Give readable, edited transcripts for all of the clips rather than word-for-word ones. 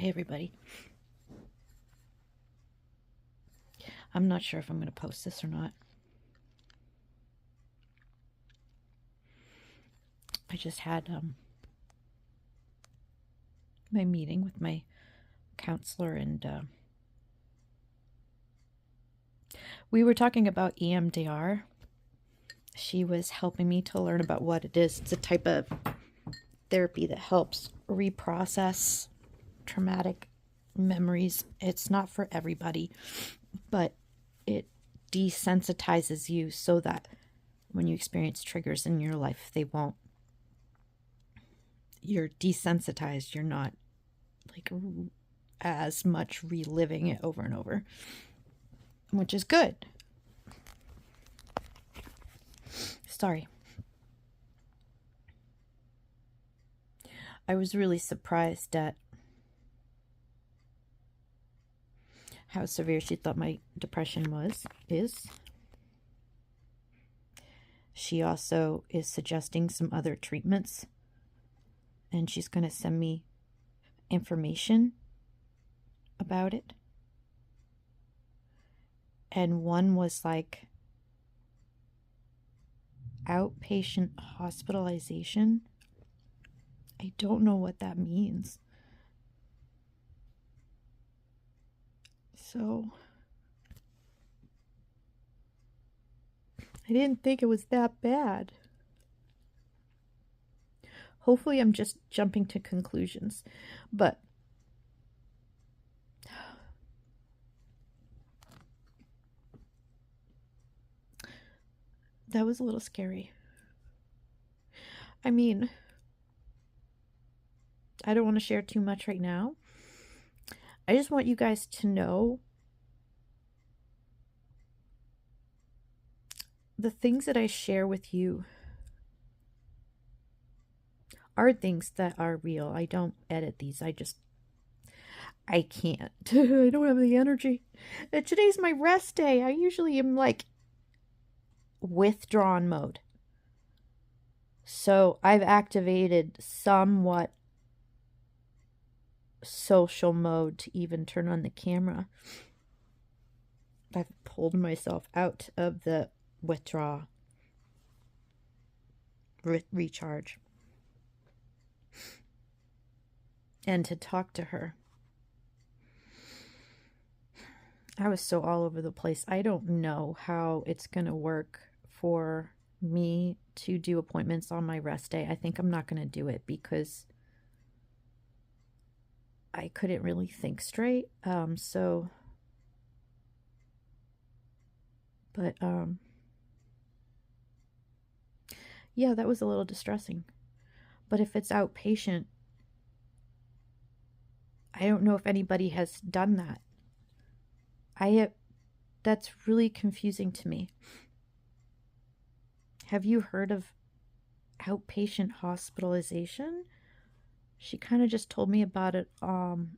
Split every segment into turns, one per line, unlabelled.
Hey everybody. I'm not sure if I'm going to post this or not. I just had my meeting with my counselor, and we were talking about EMDR. She was helping me to learn about what it is. It's a type of therapy that helps reprocess traumatic memories. It's not for everybody, but it desensitizes you so that when you experience triggers in your life, you're desensitized. You're not like as much reliving it over and over, which is good. Sorry. I was really surprised at how severe she thought my depression is. She also is suggesting some other treatments, and she's going to send me information about it. And one was like outpatient hospitalization. I don't know what that means. So I didn't think it was that bad. Hopefully I'm just jumping to conclusions, but that was a little scary. I mean, I don't want to share too much right now. I just want you guys to know the things that I share with you are things that are real. I don't edit these. I can't. I don't have the energy. And today's my rest day. I usually am like withdrawn mode. So I've activated somewhat social mode to even turn on the camera. I've pulled myself out of the withdraw, recharge, and to talk to her. I was so all over the place. I don't know how it's going to work for me to do appointments on my rest day. I think I'm not going to do it because I couldn't really think straight. Yeah, that was a little distressing. But if it's outpatient, I don't know if anybody has done that. That's really confusing to me. Have you heard of outpatient hospitalization? She kind of just told me about it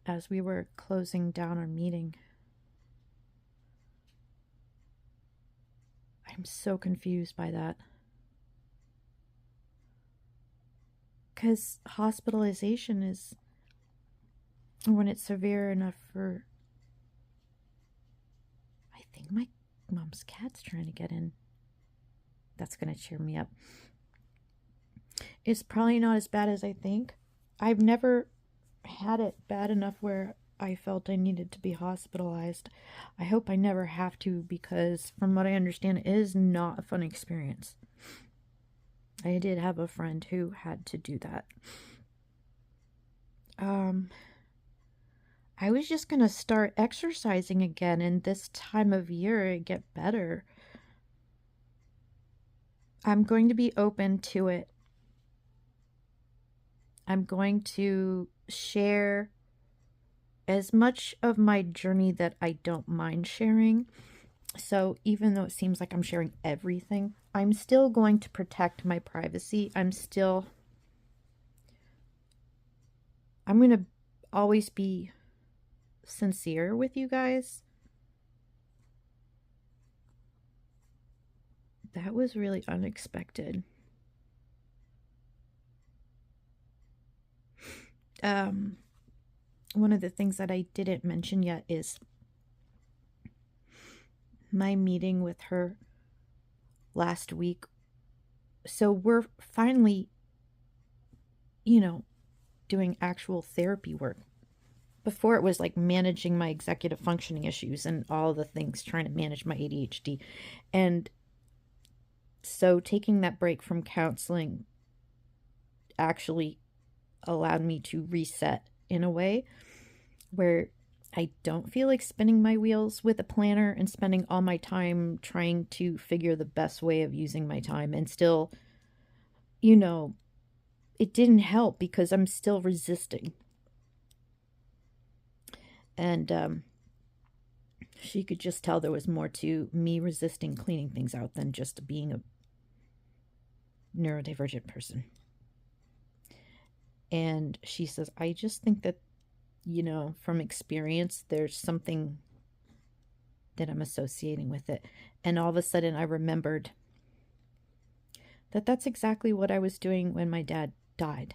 as we were closing down our meeting. I'm so confused by that. Because hospitalization is when it's severe enough for... I think my mom's cat's trying to get in. That's going to cheer me up. It's probably not as bad as I think. I've never had it bad enough where I felt I needed to be hospitalized. I hope I never have to, because from what I understand, it is not a fun experience. I did have a friend who had to do that. I was just going to start exercising again, and this time of year it get better. I'm going to be open to it. I'm going to share as much of my journey that I don't mind sharing. So even though it seems like I'm sharing everything, I'm still going to protect my privacy. I'm going to always be sincere with you guys. That was really unexpected. one of the things that I didn't mention yet is my meeting with her last week. So we're finally, doing actual therapy work. Before it was like managing my executive functioning issues and all the things, trying to manage my ADHD. And so taking that break from counseling actually allowed me to reset in a way where I don't feel like spinning my wheels with a planner and spending all my time trying to figure the best way of using my time. And still, it didn't help because I'm still resisting. And she could just tell there was more to me resisting cleaning things out than just being a neurodivergent person. And she says, I just think that, from experience, there's something that I'm associating with it. And all of a sudden, I remembered that that's exactly what I was doing when my dad died.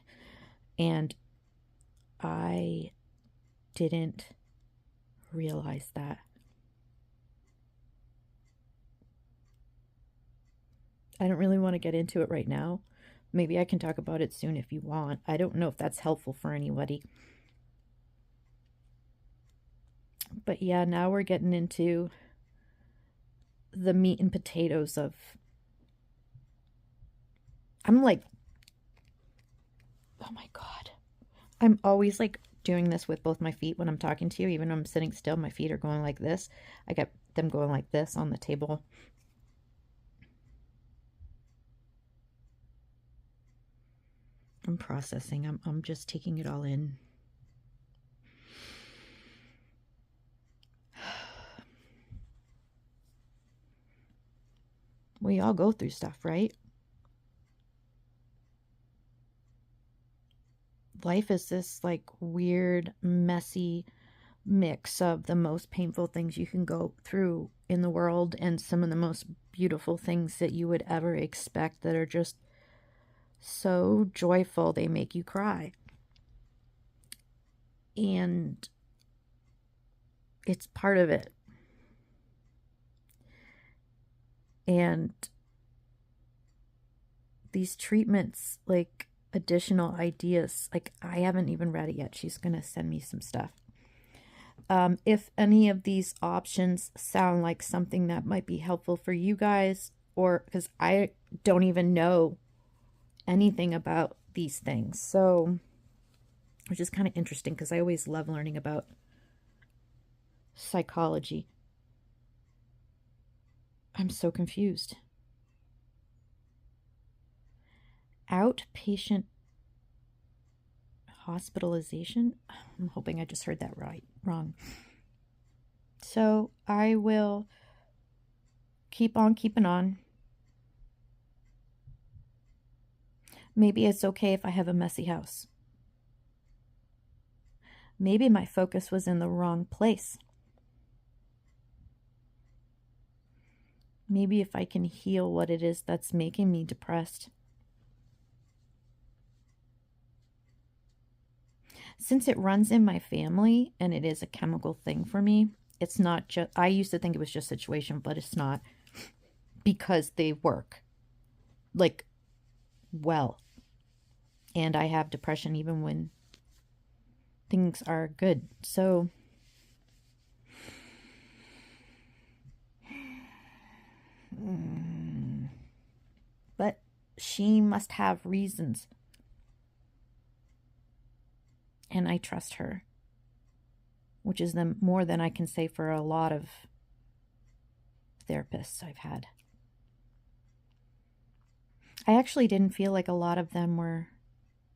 And I didn't realize that. I don't really want to get into it right now. Maybe I can talk about it soon if you want. I don't know if that's helpful for anybody. But yeah, now we're getting into the meat and potatoes of. I'm like, oh my God. I'm always like doing this with both my feet when I'm talking to you. Even when I'm sitting still, my feet are going like this. I got them going like this on the table. I'm processing. I'm just taking it all in. We all go through stuff, right? Life is this like weird, messy mix of the most painful things you can go through in the world and some of the most beautiful things that you would ever expect that are just so joyful they make you cry. And it's part of it. And these treatments, like additional ideas, like I haven't even read it yet. She's going to send me some stuff. If any of these options sound like something that might be helpful for you guys, or because I don't even know anything about these things. So, which is kind of interesting because I always love learning about psychology. I'm so confused. Outpatient hospitalization? I'm hoping I just heard that wrong. So I will keep on keeping on. Maybe it's okay if I have a messy house. Maybe my focus was in the wrong place. Maybe if I can heal what it is that's making me depressed. Since it runs in my family and it is a chemical thing for me, it's not just, I used to think it was just situation, but it's not, because they work like well. And I have depression even when things are good. So but she must have reasons. And I trust her, which is more than I can say for a lot of therapists I've had. I actually didn't feel like a lot of them were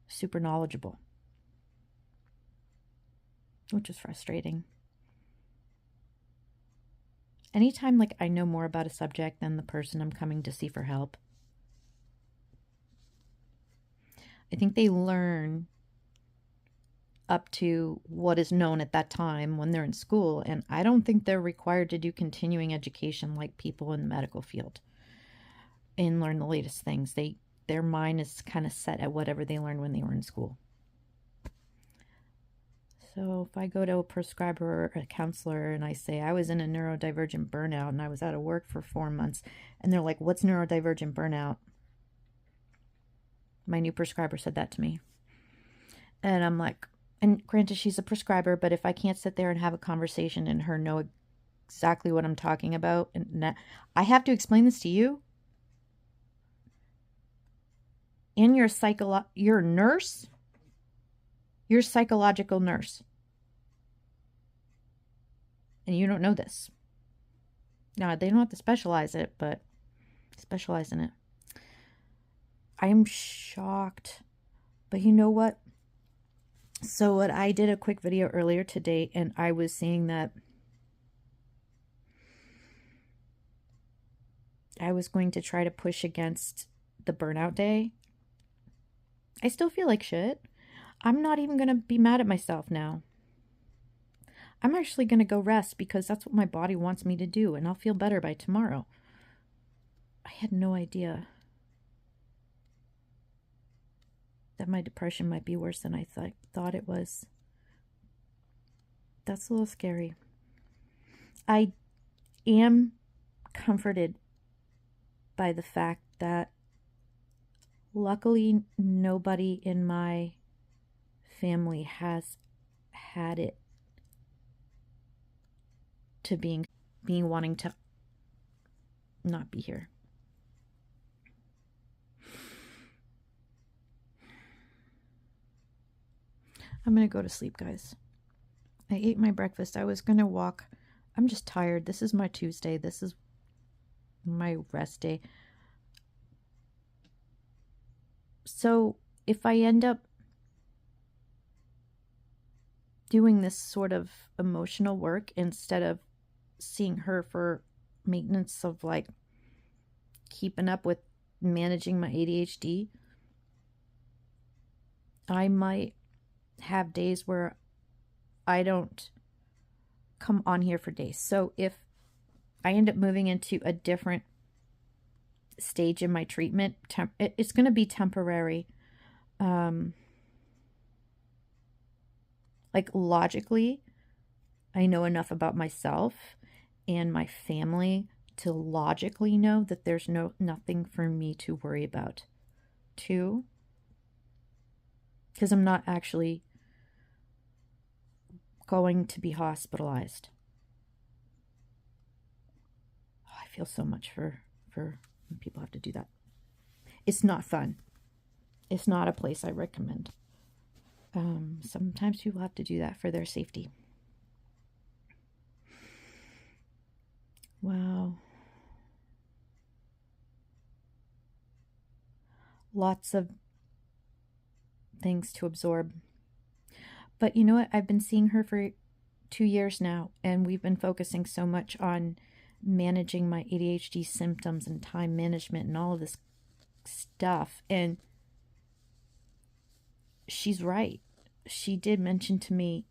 super knowledgeable, which is frustrating. Anytime like I know more about a subject than the person I'm coming to see for help, I think they learn up to what is known at that time when they're in school, and I don't think they're required to do continuing education like people in the medical field and learn the latest things. Their mind is kind of set at whatever they learned when they were in school. So if I go to a prescriber or a counselor and I say I was in a neurodivergent burnout and I was out of work for 4 months, and they're like, what's neurodivergent burnout? My new prescriber said that to me. And I'm like, and granted, she's a prescriber, but if I can't sit there and have a conversation and her know exactly what I'm talking about, and I have to explain this to you, and you're a nurse, you're a psychological nurse, and you don't know this. Now, they don't have to specialize it, but specialize in it. I am shocked. But you know what? So what I did a quick video earlier today, and I was saying that I was going to try to push against the burnout day. I still feel like shit. I'm not even going to be mad at myself now. I'm actually going to go rest because that's what my body wants me to do, and I'll feel better by tomorrow. I had no idea that my depression might be worse than I thought it was. That's a little scary. I am comforted by the fact that luckily nobody in my family has had it to being wanting to not be here. I'm going to go to sleep, guys. I ate my breakfast. I was going to walk. I'm just tired. This is my Tuesday. This is my rest day. So if I end up doing this sort of emotional work instead of seeing her for maintenance of like keeping up with managing my ADHD, I might have days where I don't come on here for days. So if I end up moving into a different stage in my treatment, it's going to be temporary. Like logically, I know enough about myself and my family to logically know that there's nothing for me to worry about. Two, because I'm not actually going to be hospitalized. Oh, I feel so much for when people have to do that. It's not fun. It's not a place I recommend. Sometimes people have to do that for their safety. Wow. Lots of things to absorb. But you know what? I've been seeing her for 2 years now, and we've been focusing so much on managing my ADHD symptoms and time management and all of this stuff. And she's right. She did mention to me,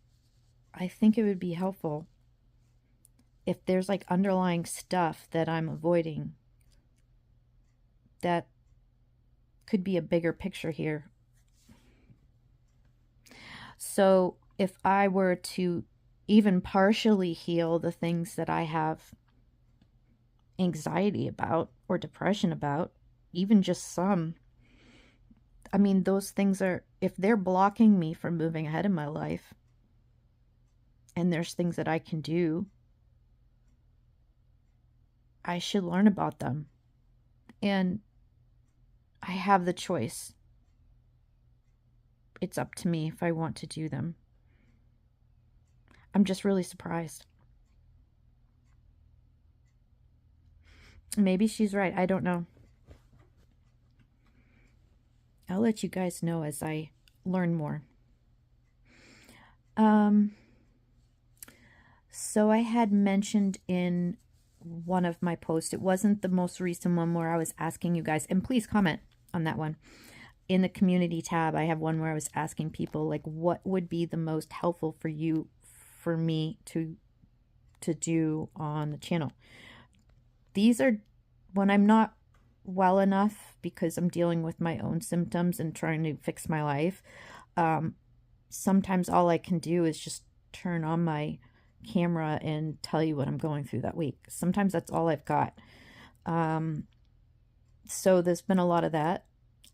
I think it would be helpful if there's like underlying stuff that I'm avoiding that could be a bigger picture here. So if I were to even partially heal the things that I have anxiety about or depression about, even just some, I mean, those things are, if they're blocking me from moving ahead in my life, and there's things that I can do, I should learn about them. And I have the choice. It's up to me if I want to do them. I'm just really surprised. Maybe she's right. I don't know. I'll let you guys know as I learn more. So I had mentioned in one of my posts, it wasn't the most recent one where I was asking you guys, and please comment on that one. In the community tab, I have one where I was asking people, like, what would be the most helpful for you, for me to do on the channel. These are when I'm not well enough because I'm dealing with my own symptoms and trying to fix my life. sometimes all I can do is just turn on my camera and tell you what I'm going through that week. Sometimes that's all I've got. So there's been a lot of that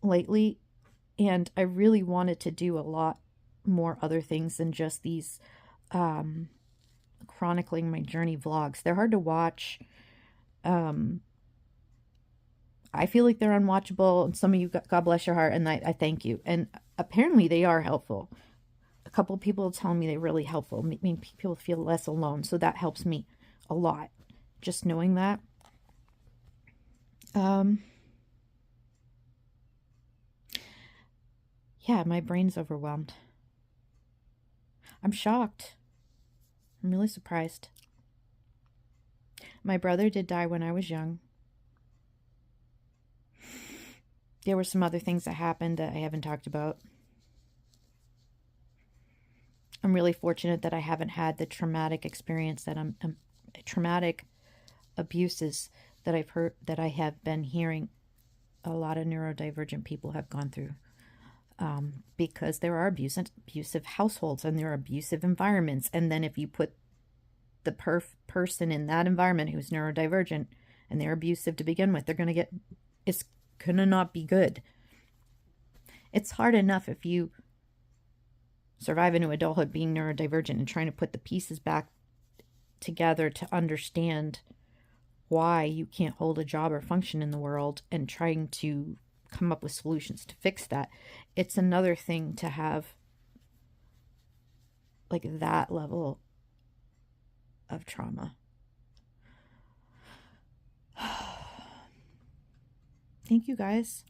lately, and I really wanted to do a lot more other things than just these chronicling my journey vlogs. They're hard to watch. I feel like they're unwatchable, and some of you, God bless your heart, and I thank you. And apparently they are helpful. A couple of people tell me they're really helpful. I mean, people feel less alone, so that helps me a lot. Just knowing that. Yeah, my brain's overwhelmed. I'm shocked. I'm really surprised. My brother did die when I was young. There were some other things that happened that I haven't talked about. I'm really fortunate that I haven't had the traumatic experience that traumatic abuses that I've heard, that I have been hearing a lot of neurodivergent people have gone through. Because there are abusive households and there are abusive environments. And then if you put the person in that environment who's neurodivergent and they're abusive to begin with, it's going to not be good. It's hard enough if you survive into adulthood being neurodivergent and trying to put the pieces back together to understand why you can't hold a job or function in the world and trying to come up with solutions to fix that. It's another thing to have like that level of trauma. Thank you guys.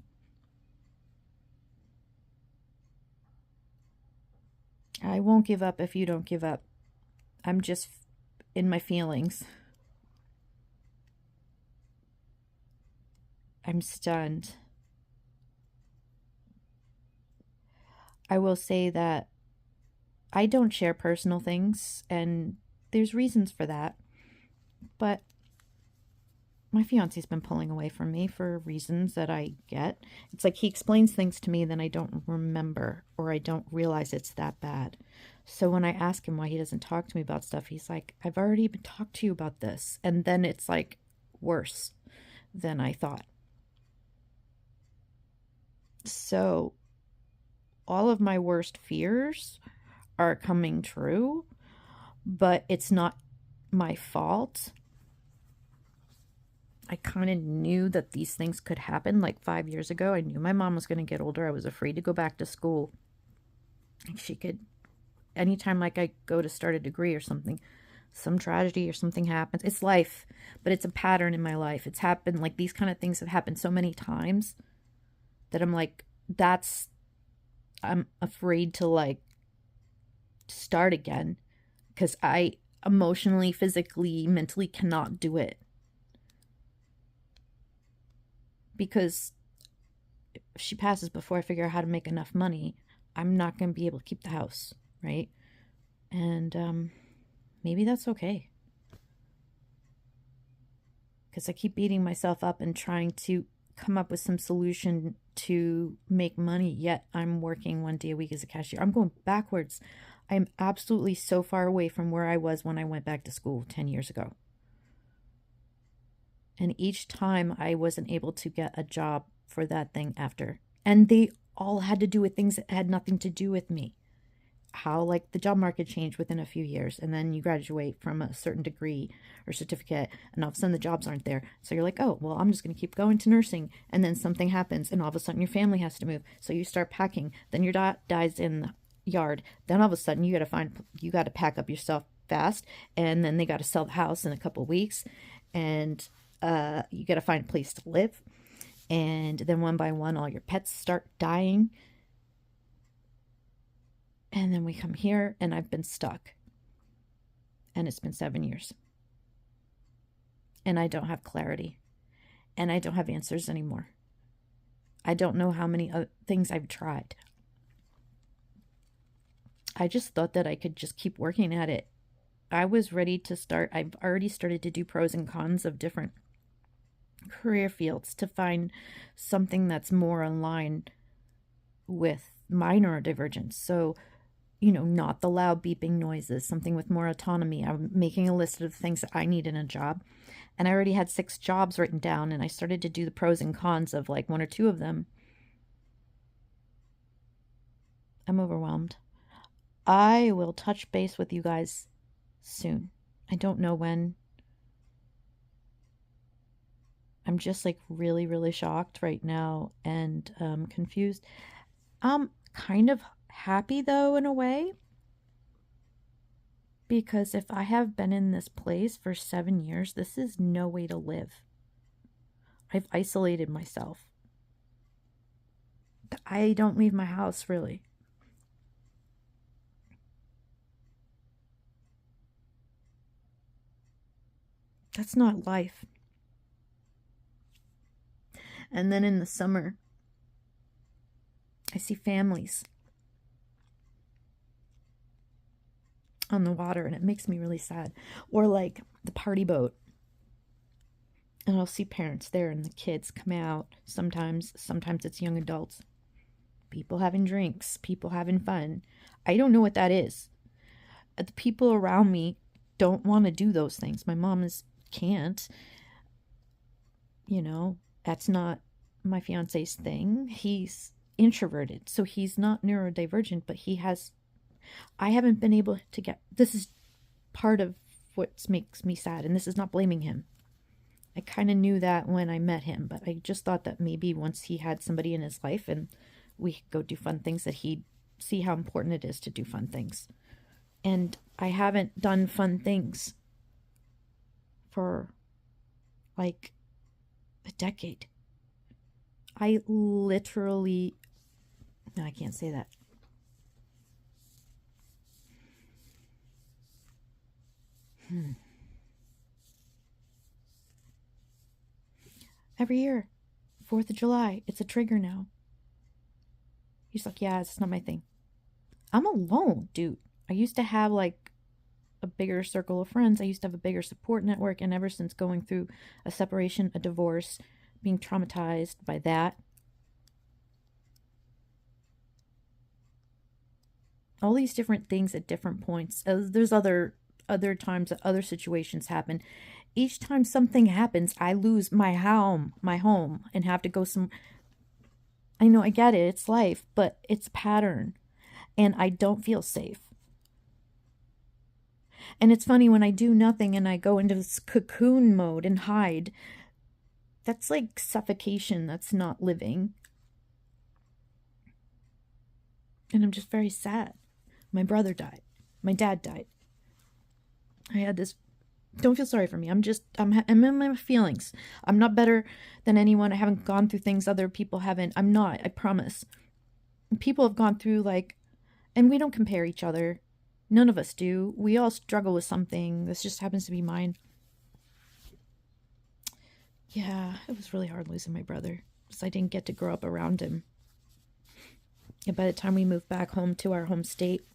I won't give up if you don't give up. I'm just in my feelings. I'm stunned. I will say that I don't share personal things, and there's reasons for that. But my fiance's been pulling away from me for reasons that I get. It's like he explains things to me, then I don't remember, or I don't realize it's that bad. So when I ask him why he doesn't talk to me about stuff, he's like, I've already been talked to you about this. And then it's like worse than I thought. So all of my worst fears are coming true, but it's not my fault. I kind of knew that these things could happen like 5 years ago. I knew my mom was going to get older. I was afraid to go back to school. She could, anytime like I go to start a degree or something, some tragedy or something happens. It's life, but it's a pattern in my life. It's happened, like these kind of things have happened so many times that I'm like, I'm afraid to like start again because I emotionally, physically, mentally cannot do it. Because if she passes before I figure out how to make enough money, I'm not going to be able to keep the house, right? And maybe that's okay. Because I keep beating myself up and trying to come up with some solution to make money, yet I'm working 1 day a week as a cashier. I'm going backwards. I'm absolutely so far away from where I was when I went back to school 10 years ago. And each time I wasn't able to get a job for that thing after. And they all had to do with things that had nothing to do with me. How like the job market changed within a few years, and then you graduate from a certain degree or certificate, and all of a sudden the jobs aren't there. So you're like, oh, well, I'm just going to keep going to nursing. And then something happens, and all of a sudden your family has to move. So you start packing. Then your dad dies in the yard. Then all of a sudden you got to pack up your stuff fast. And then they got to sell the house in a couple of weeks. And you got to find a place to live. And then one by one, all your pets start dying. And then we come here and I've been stuck. And it's been 7 years. And I don't have clarity. And I don't have answers anymore. I don't know how many other things I've tried. I just thought that I could just keep working at it. I was ready to start. I've already started to do pros and cons of different career fields to find something that's more aligned with my neurodivergence. So not the loud beeping noises, something with more autonomy. I'm making a list of things that I need in a job. And I already had 6 jobs written down, and I started to do the pros and cons of like 1 or 2 of them. I'm overwhelmed. I will touch base with you guys soon. I don't know when. I'm just like really, really shocked right now and confused. I'm kind of happy though, in a way, because if I have been in this place for 7 years, this is no way to live. I've isolated myself. I don't leave my house really. That's not life. And then in the summer, I see families on the water, and it makes me really sad. Or like the party boat, and I'll see parents there, and the kids come out. Sometimes it's young adults, people having drinks, people having fun. I don't know what that is. The people around me don't want to do those things. My mom can't. That's not my fiance's thing. He's introverted, so he's not neurodivergent, but I haven't been able to get, this is part of what makes me sad, and this is not blaming him. I kind of knew that when I met him, but I just thought that maybe once he had somebody in his life and we could go do fun things, that he'd see how important it is to do fun things. And I haven't done fun things for like a decade. I literally, no, I can't say that. Every year, 4th of July, it's a trigger now. He's like, yeah, it's not my thing. I'm alone, dude. I used to have like a bigger circle of friends. I used to have a bigger support network. And ever since going through a separation, a divorce, being traumatized by that, all these different things at different points. There's other times that other situations happen. Each time something happens, I lose my home, and have to go some. I know, I get it. It's life, but it's a pattern, and I don't feel safe. And it's funny when I do nothing and I go into this cocoon mode and hide. That's like suffocation. That's not living. And I'm just very sad. My brother died. My dad died. I had this. Don't feel sorry for me. I'm in my feelings. I'm not better than anyone. I haven't gone through things other people haven't. I'm not. I promise. People have gone through and we don't compare each other. None of us do. We all struggle with something. This just happens to be mine. Yeah, it was really hard losing my brother because I didn't get to grow up around him. And by the time we moved back home to our home state,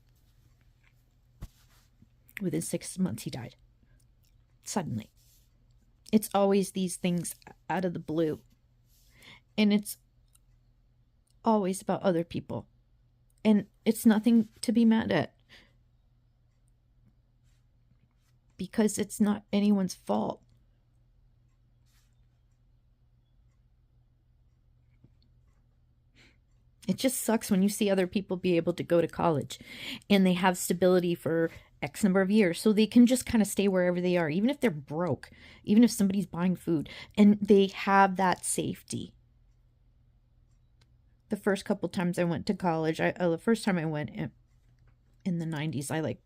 within 6 months, he died. Suddenly. It's always these things out of the blue. And it's always about other people. And it's nothing to be mad at. Because it's not anyone's fault. It just sucks when you see other people be able to go to college and they have stability for X number of years, so they can just kind of stay wherever they are, even if they're broke, even if somebody's buying food, and they have that safety. The first couple times I went to college, the first time I went in the 90s, I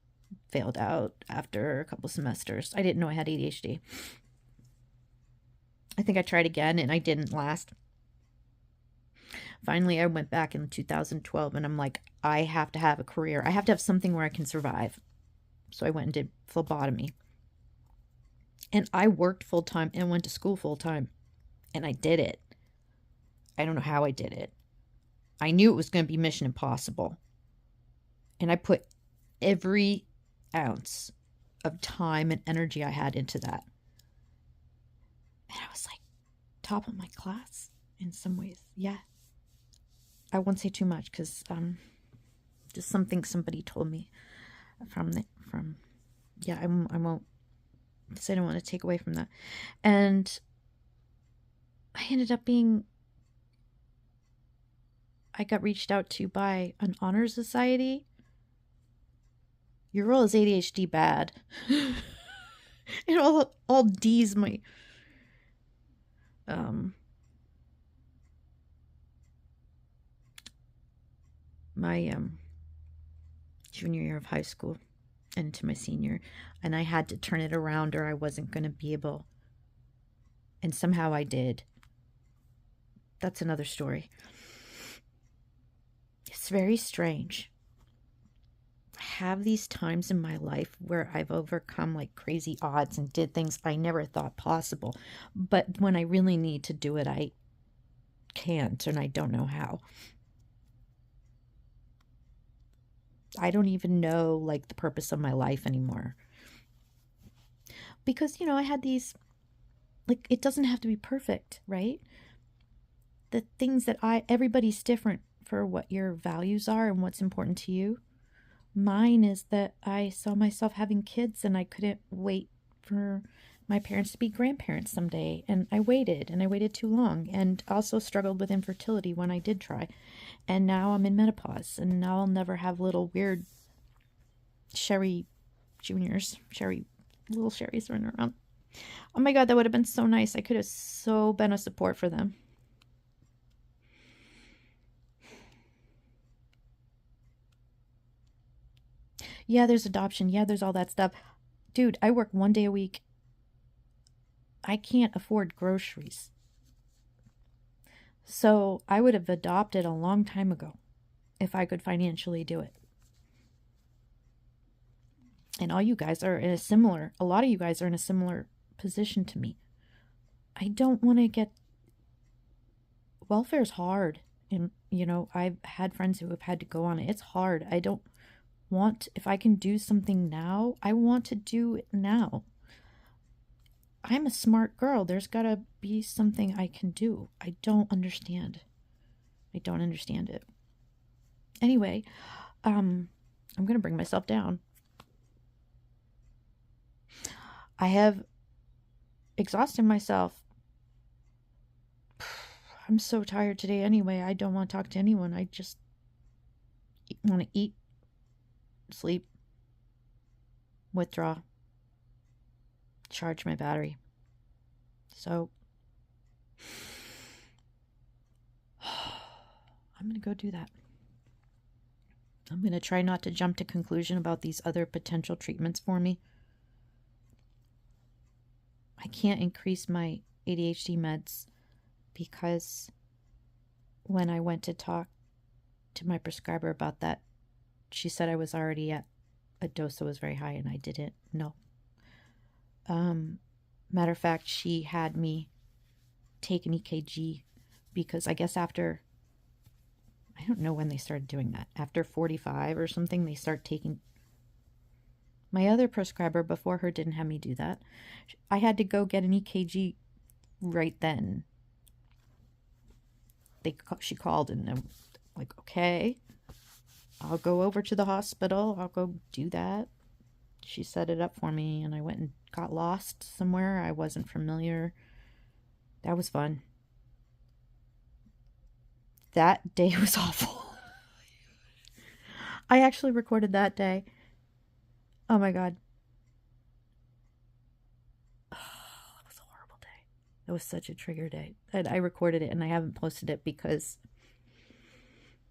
failed out after a couple semesters. I didn't know I had ADHD. I think I tried again and I didn't last. Finally, I went back in 2012 and I'm like, I have to have a career. I have to have something where I can survive. So I went and did phlebotomy. And I worked full time and went to school full time. And I did it. I don't know how I did it. I knew it was going to be mission impossible. And I put every ounce of time and energy I had into that. And I was like top of my class in some ways. Yeah. I won't say too much because Just something somebody told me yeah, I won't say I don't want to take away from that. And I ended up I got reached out to by an honor society. Your role is ADHD bad. And all D's um my junior year of high school and into my senior, and I had to turn it around or I wasn't going to be able, and somehow I did. That's another story. It's very strange. I have these times in my life where I've overcome like crazy odds and did things I never thought possible, but when I really need to do it, I can't, and I don't know how. I don't even know like the purpose of my life anymore. Because, I had these, like, it doesn't have to be perfect, right? The things that everybody's different for what your values are and what's important to you. Mine is that I saw myself having kids and I couldn't wait for my parents to be grandparents someday. And I waited too long, and also struggled with infertility when I did try. And now I'm in menopause, and now I'll never have little weird little Sherrys running around. Oh my God, that would have been so nice. I could have so been a support for them. Yeah, there's adoption. Yeah, there's all that stuff. Dude, I work 1 day a week. I can't afford groceries. So I would have adopted a long time ago if I could financially do it. And all you guys are a lot of you guys are in a similar position to me. I don't want to get, welfare's hard. And, I've had friends who have had to go on it. It's hard. I don't want, if I can do something now, I want to do it now. I'm a smart girl. There's got to be something I can do. I don't understand it. Anyway, I'm going to bring myself down. I have exhausted myself. I'm so tired today anyway. I don't want to talk to anyone. I just want to eat, sleep, withdraw, charge my battery. So I'm going to go do that. I'm going to try not to jump to conclusion about these other potential treatments for me. I can't increase my ADHD meds because when I went to talk to my prescriber about that, she said I was already at a dose that was very high, and I didn't know. Matter of fact, she had me take an EKG because I guess after, I don't know when they started doing that, after 45 or something, they start taking. My other prescriber before her didn't have me do that. I had to go get an EKG right then. She called, and I'm like, okay, I'll go over to the hospital. I'll go do that. She set it up for me, and I went and got lost somewhere I wasn't familiar. That was fun. That day was awful. I actually recorded that day. Oh my God. Oh, it was a horrible day. It was such a trigger day. And I recorded it and I haven't posted it because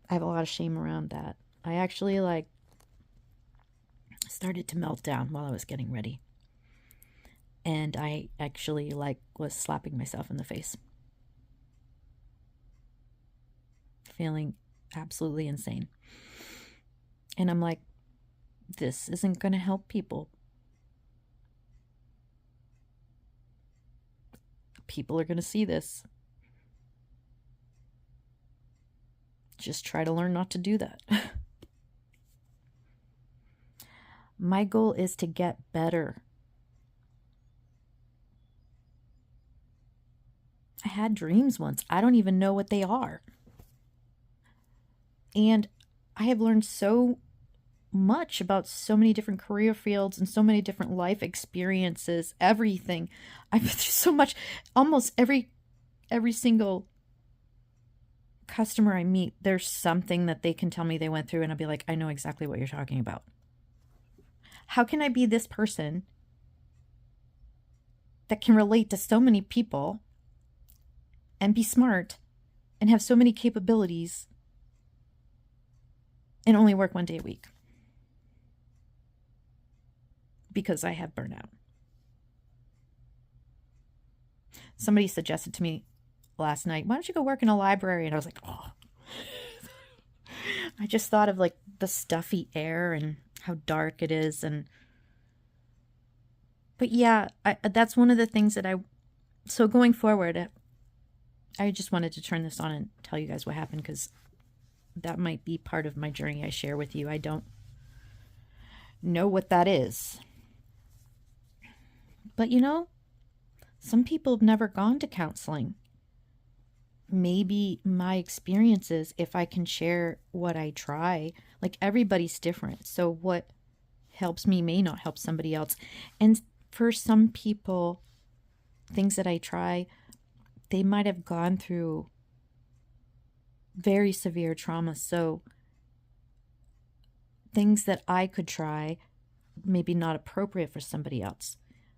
I have a lot of shame around that. I actually started to melt down while I was getting ready. And I actually was slapping myself in the face. Feeling absolutely insane. And I'm like, this isn't going to help people. People are going to see this. Just try to learn not to do that. My goal is to get better. I had dreams once. I don't even know what they are. And I have learned so much about so many different career fields and so many different life experiences, everything. I've been through so much. Almost every single customer I meet, there's something that they can tell me they went through, and I'll be like, I know exactly what you're talking about. How can I be this person that can relate to so many people and be smart and have so many capabilities and only work 1 day a week? Because I have burnout. Somebody suggested to me last night, why don't you go work in a library? And I was like, oh. I just thought of like the stuffy air and how dark it is. But yeah, that's one of the things that so going forward, I just wanted to turn this on and tell you guys what happened, because that might be part of my journey I share with you. I don't know what that is. But some people have never gone to counseling. Maybe my experiences, if I can share what I try, like everybody's different. So what helps me may not help somebody else. And for some people, things that I try, they might have gone through very severe trauma. So things that I could try, maybe not appropriate for somebody else.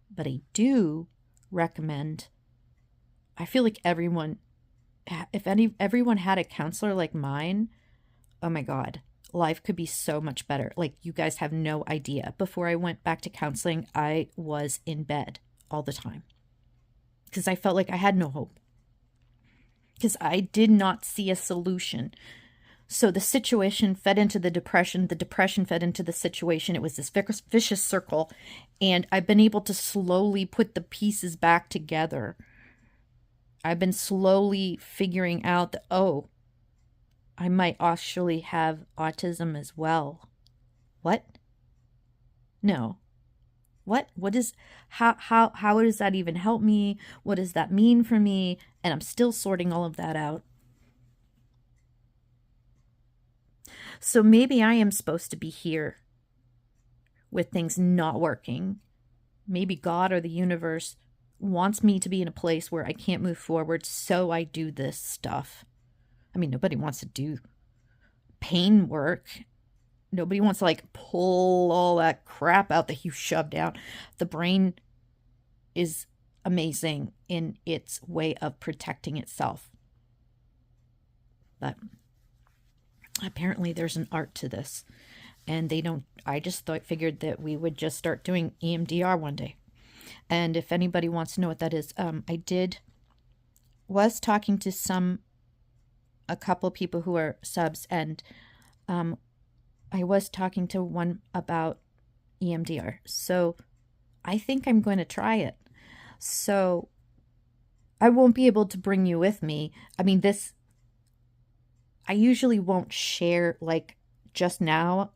But I do recommend, I feel like everyone had a counselor like mine, oh my God, life could be so much better. Like, you guys have no idea. Before I went back to counseling, I was in bed all the time because I felt like I had no hope, because I did not see a solution. So the situation fed into the depression fed into the situation. It was this vicious circle, and I've been able to slowly put the pieces back together. I've been slowly figuring out that, oh, I might actually have autism as well. What? No. What is, how does that even help me? What does that mean for me? And I'm still sorting all of that out. So maybe I am supposed to be here with things not working. Maybe God or the universe wants me to be in a place where I can't move forward, so I do this stuff. I mean, nobody wants to do pain work. Nobody wants to like pull all that crap out that you shoved out. The brain is amazing in its way of protecting itself. But apparently there's an art to this. And I just figured that we would just start doing EMDR one day. And if anybody wants to know what that is, was talking to a couple people who are subs, and I was talking to one about EMDR. So I think I'm going to try it. So I won't be able to bring you with me. I mean, I usually won't share, like, just now.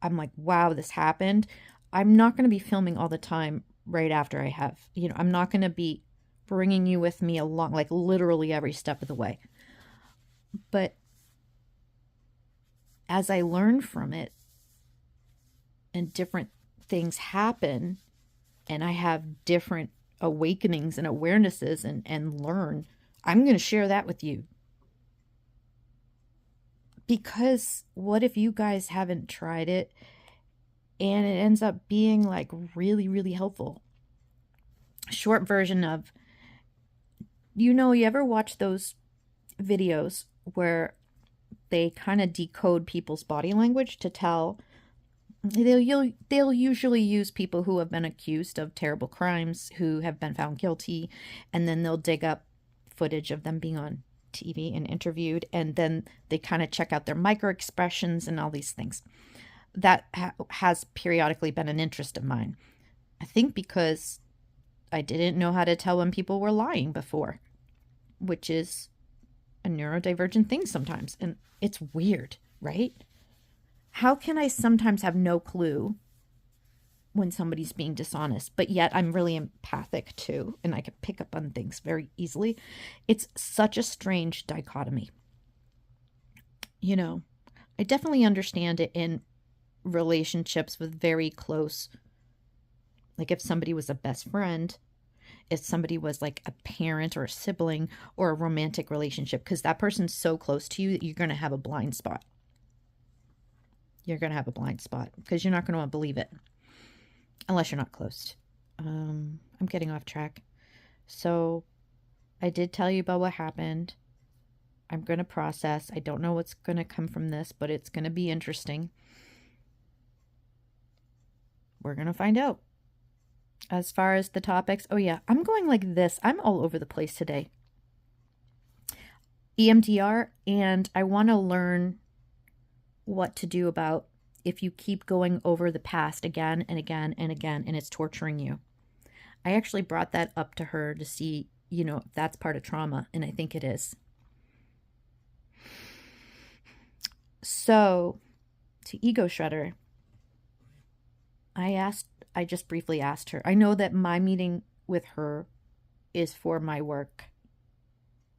I'm like, wow, this happened. I'm not going to be filming all the time right after I have, I'm not going to be bringing you with me along, like literally every step of the way. But as I learn from it and different things happen, and I have different awakenings and awarenesses and learn, I'm going to share that with you. Because what if you guys haven't tried it and it ends up being like really, really helpful? Short version of, you ever watch those videos where they kind of decode people's body language to tell? They'll usually use people who have been accused of terrible crimes, who have been found guilty, and then they'll dig up footage of them being on TV and interviewed, and then they kind of check out their micro expressions and all these things. That has periodically been an interest of mine. I think because I didn't know how to tell when people were lying before, which is a neurodivergent thing sometimes. And it's weird, right? How can I sometimes have no clue when somebody's being dishonest, but yet I'm really empathic too, and I can pick up on things very easily? It's such a strange dichotomy. I definitely understand it in relationships with very close, like if somebody was a best friend, if somebody was like a parent or a sibling or a romantic relationship, because that person's so close to you that you're going to have a blind spot. You're going to have a blind spot because you're not going to want to believe it unless you're not close. I'm getting off track. So I did tell you about what happened. I'm going to process. I don't know what's going to come from this, but it's going to be interesting. We're going to find out. As far as the topics, oh yeah, I'm going like this. I'm all over the place today. EMDR, and I want to learn what to do about if you keep going over the past again and again and again, and it's torturing you. I actually brought that up to her to see, if that's part of trauma, and I think it is. So, to Ego Shredder, I just briefly asked her. I know that my meeting with her is for my work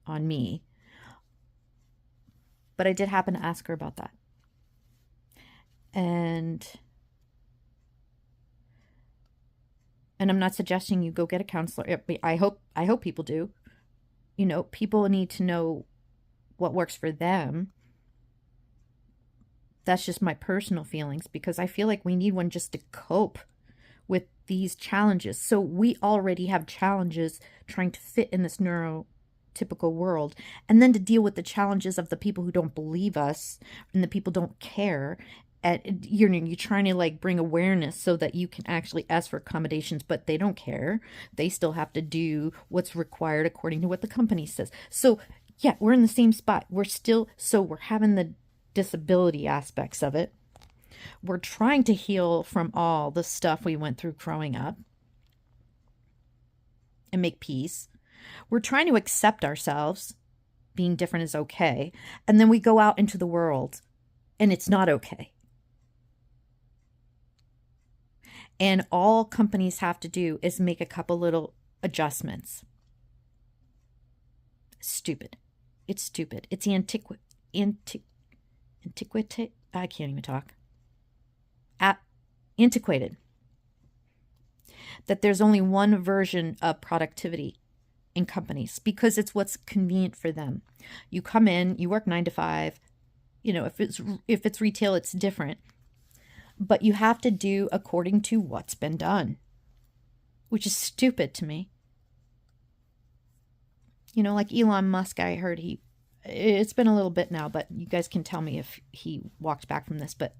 on me, but I did happen to ask her about that. And I'm not suggesting you go get a counselor. I hope people do. People need to know what works for them. That's just my personal feelings, because I feel like we need one just to cope with these challenges. So we already have challenges trying to fit in this neurotypical world, and then to deal with the challenges of the people who don't believe us and the people don't care. And you're trying to like bring awareness so that you can actually ask for accommodations, but they don't care. They still have to do what's required according to what the company says. So yeah, we're in the same spot. We're having the disability aspects of it. We're trying to heal from all the stuff we went through growing up and make peace. We're trying to accept ourselves. Being different is okay. And then we go out into the world and it's not okay. And all companies have to do is make a couple little adjustments. Stupid. It's stupid. It's antiquated. I can't even talk. Antiquated. That there's only one version of productivity in companies because it's what's convenient for them. You come in, you work 9 to 5. If it's retail, it's different. But you have to do according to what's been done, which is stupid to me. Like Elon Musk, I heard it's been a little bit now, but you guys can tell me if he walked back from this, but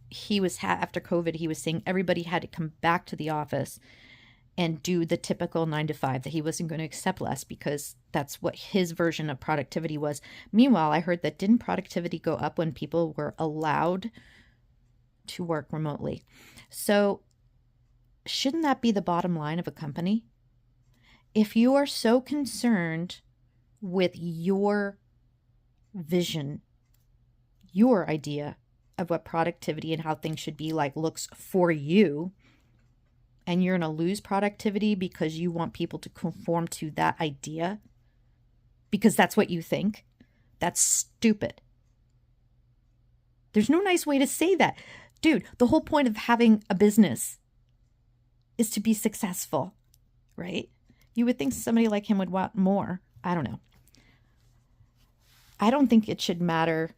he was, after COVID, he was saying everybody had to come back to the office and do the typical 9 to 5, that he wasn't going to accept less because that's what his version of productivity was. Meanwhile, I heard that didn't productivity go up when people were allowed to work remotely? So shouldn't that be the bottom line of a company? If you are so concerned with your vision, your idea of what productivity and how things should be like looks for you, and you're going to lose productivity because you want people to conform to that idea because that's what you think, that's stupid. There's no nice way to say that. Dude, the whole point of having a business is to be successful, right? You would think somebody like him would want more. I don't know. I don't think it should matter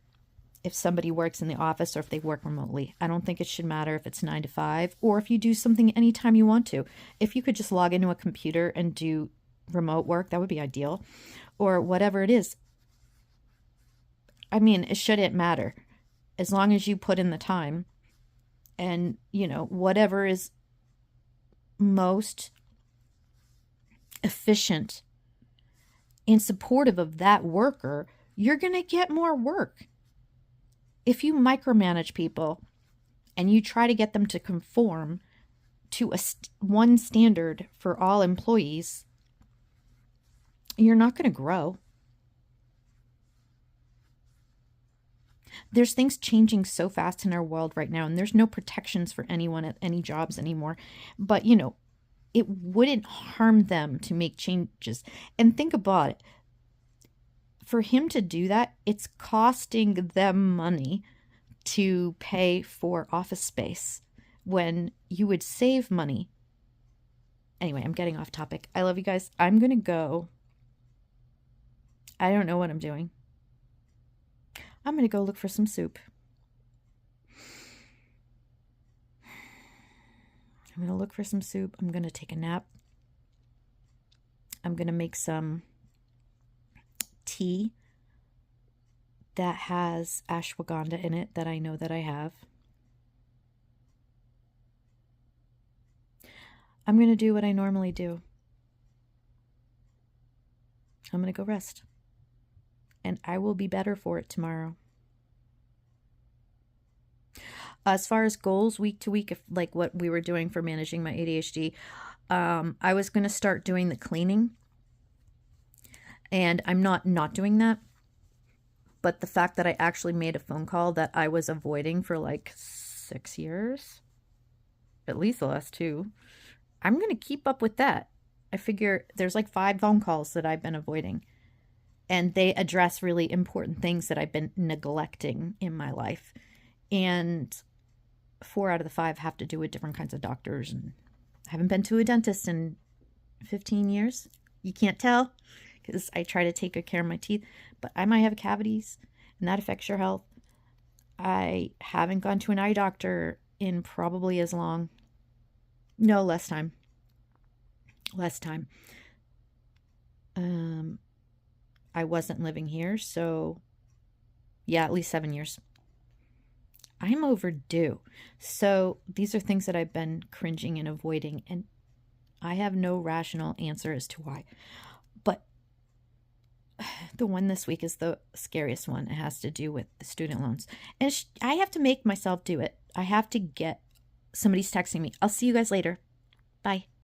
if somebody works in the office or if they work remotely. I don't think it should matter if it's 9 to 5 or if you do something anytime you want to. If you could just log into a computer and do remote work, that would be ideal. Or whatever it is. I mean, it shouldn't matter. As long as you put in the time and, whatever is most efficient and supportive of that worker, you're going to get more work. If you micromanage people and you try to get them to conform to one standard for all employees, you're not going to grow. There's things changing so fast in our world right now, and there's no protections for anyone at any jobs anymore. But, it wouldn't harm them to make changes. And think about it. For him to do that, it's costing them money to pay for office space when you would save money. Anyway, I'm getting off topic. I love you guys. I'm going to go. I don't know what I'm doing. I'm going to go look for some soup. I'm going to look for some soup. I'm going to take a nap. I'm going to make some tea that has ashwagandha in it that I know that I have. I'm going to do what I normally do. I'm going to go rest. And I will be better for it tomorrow. As far as goals week to week, if like what we were doing for managing my ADHD, I was going to start doing the cleaning. And I'm not doing that. But the fact that I actually made a phone call that I was avoiding for like 6 years, at least the last 2, I'm going to keep up with that. I figure there's like 5 phone calls that I've been avoiding. And they address really important things that I've been neglecting in my life. And 4 out of the 5 have to do with different kinds of doctors. And I haven't been to a dentist in 15 years. You can't tell because I try to take good care of my teeth. But I might have cavities, and that affects your health. I haven't gone to an eye doctor in probably as long. No, less time. Less time. I wasn't living here, so yeah, at least 7 years. I'm overdue. So these are things that I've been cringing and avoiding, and I have no rational answer as to why. But the one this week is the scariest one. It has to do with the student loans. And I have to make myself do it. I have to get... Somebody's texting me. I'll see you guys later. Bye.